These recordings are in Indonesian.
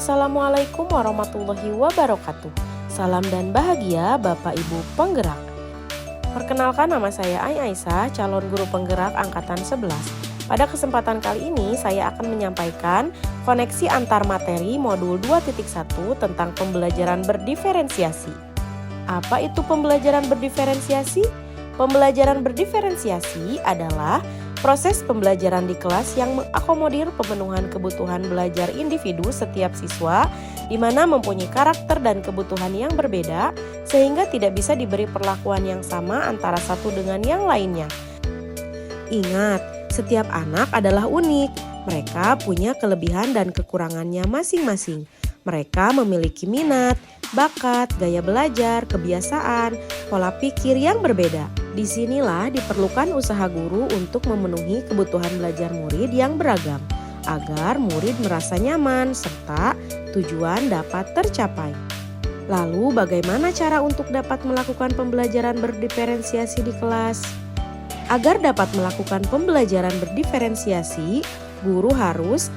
Assalamualaikum warahmatullahi wabarakatuh. Salam dan bahagia Bapak Ibu penggerak. Perkenalkan, nama saya Aisyah, calon guru penggerak angkatan 11. Pada kesempatan kali ini saya akan menyampaikan koneksi antar materi modul 2.1 tentang pembelajaran berdiferensiasi. Apa itu pembelajaran berdiferensiasi? Pembelajaran berdiferensiasi adalah proses pembelajaran di kelas yang mengakomodir pemenuhan kebutuhan belajar individu setiap siswa, di mana mempunyai karakter dan kebutuhan yang berbeda, sehingga tidak bisa diberi perlakuan yang sama antara satu dengan yang lainnya. Ingat, setiap anak adalah unik. Mereka punya kelebihan dan kekurangannya masing-masing. Mereka memiliki minat, bakat, gaya belajar, kebiasaan, pola pikir yang berbeda. Disinilah diperlukan usaha guru untuk memenuhi kebutuhan belajar murid yang beragam, agar murid merasa nyaman serta tujuan dapat tercapai. Lalu bagaimana cara untuk dapat melakukan pembelajaran berdiferensiasi di kelas? Agar dapat melakukan pembelajaran berdiferensiasi, guru harus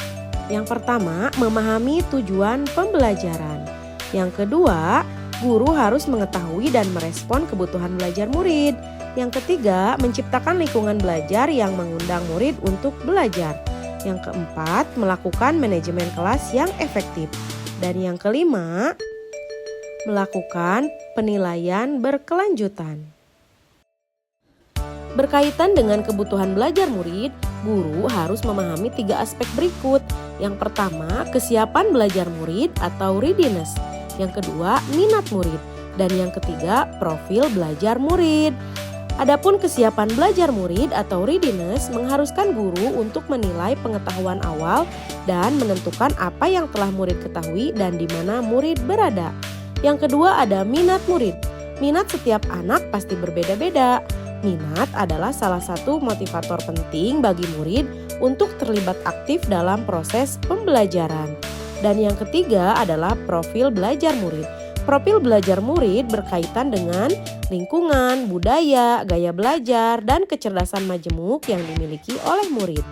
yang pertama memahami tujuan pembelajaran. Yang kedua, guru harus mengetahui dan merespon kebutuhan belajar murid. Yang ketiga, menciptakan lingkungan belajar yang mengundang murid untuk belajar. Yang keempat, melakukan manajemen kelas yang efektif. Dan yang kelima, melakukan penilaian berkelanjutan. Berkaitan dengan kebutuhan belajar murid, guru harus memahami 3 aspek berikut. Yang pertama, kesiapan belajar murid atau readiness. Yang kedua, minat murid. Dan yang ketiga, profil belajar murid. Adapun kesiapan belajar murid atau readiness mengharuskan guru untuk menilai pengetahuan awal dan menentukan apa yang telah murid ketahui dan di mana murid berada. Yang kedua ada minat murid. Minat setiap anak pasti berbeda-beda. Minat adalah salah satu motivator penting bagi murid untuk terlibat aktif dalam proses pembelajaran. Dan yang ketiga adalah profil belajar murid. Profil belajar murid berkaitan dengan lingkungan, budaya, gaya belajar, dan kecerdasan majemuk yang dimiliki oleh murid.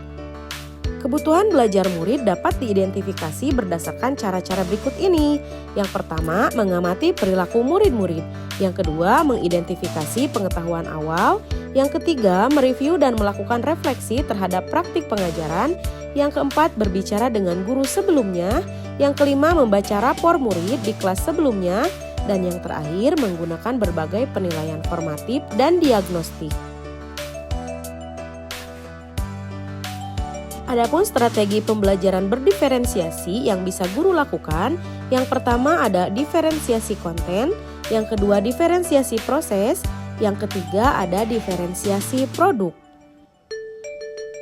Kebutuhan belajar murid dapat diidentifikasi berdasarkan cara-cara berikut ini. Yang pertama, mengamati perilaku murid-murid. Yang kedua, mengidentifikasi pengetahuan awal. Yang ketiga, mereview dan melakukan refleksi terhadap praktik pengajaran. Yang keempat, berbicara dengan guru sebelumnya. Yang kelima, membaca rapor murid di kelas sebelumnya. Dan yang terakhir, menggunakan berbagai penilaian formatif dan diagnostik. Adapun strategi pembelajaran berdiferensiasi yang bisa guru lakukan, yang pertama ada diferensiasi konten, yang kedua diferensiasi proses, yang ketiga ada diferensiasi produk.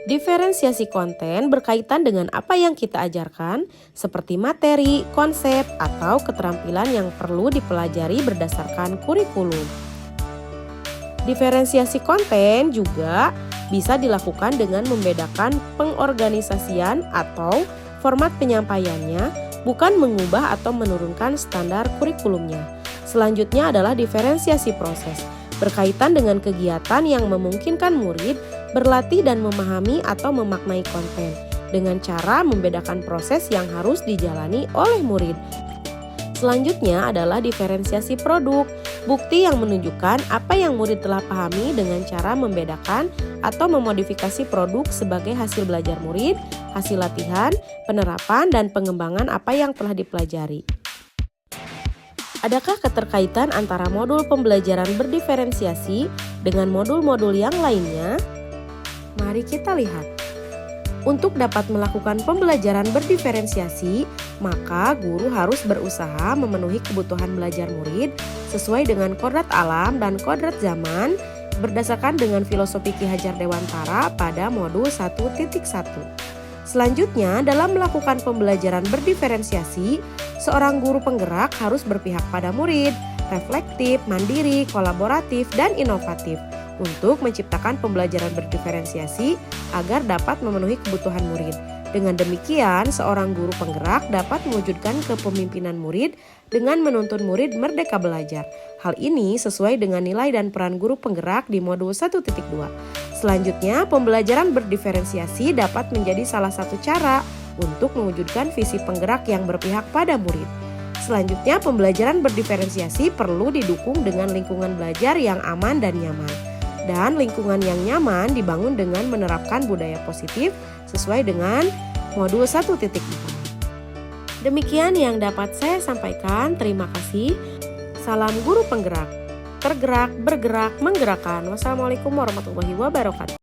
Diferensiasi konten berkaitan dengan apa yang kita ajarkan, seperti materi, konsep, atau keterampilan yang perlu dipelajari berdasarkan kurikulum. Diferensiasi konten juga bisa dilakukan dengan membedakan pengorganisasian atau format penyampaiannya, bukan mengubah atau menurunkan standar kurikulumnya. Selanjutnya adalah diferensiasi proses, berkaitan dengan kegiatan yang memungkinkan murid berlatih dan memahami atau memaknai konten, dengan cara membedakan proses yang harus dijalani oleh murid. Selanjutnya adalah diferensiasi produk, bukti yang menunjukkan apa yang murid telah pahami dengan cara membedakan atau memodifikasi produk sebagai hasil belajar murid, hasil latihan, penerapan, dan pengembangan apa yang telah dipelajari. Adakah keterkaitan antara modul pembelajaran berdiferensiasi dengan modul-modul yang lainnya? Mari kita lihat. Untuk dapat melakukan pembelajaran berdiferensiasi, maka guru harus berusaha memenuhi kebutuhan belajar murid sesuai dengan kodrat alam dan kodrat zaman berdasarkan dengan filosofi Ki Hajar Dewantara pada modul 1.1. Selanjutnya, dalam melakukan pembelajaran berdiferensiasi, seorang guru penggerak harus berpihak pada murid, reflektif, mandiri, kolaboratif, dan inovatif untuk menciptakan pembelajaran berdiferensiasi agar dapat memenuhi kebutuhan murid. Dengan demikian, seorang guru penggerak dapat mewujudkan kepemimpinan murid dengan menuntun murid merdeka belajar. Hal ini sesuai dengan nilai dan peran guru penggerak di modul 1.2. Selanjutnya, pembelajaran berdiferensiasi dapat menjadi salah satu cara untuk mewujudkan visi penggerak yang berpihak pada murid. Selanjutnya, pembelajaran berdiferensiasi perlu didukung dengan lingkungan belajar yang aman dan nyaman. Dan lingkungan yang nyaman dibangun dengan menerapkan budaya positif sesuai dengan modul 1.4. Demikian yang dapat saya sampaikan. Terima kasih. Salam guru penggerak. Tergerak, bergerak, menggerakkan. Wassalamualaikum warahmatullahi wabarakatuh.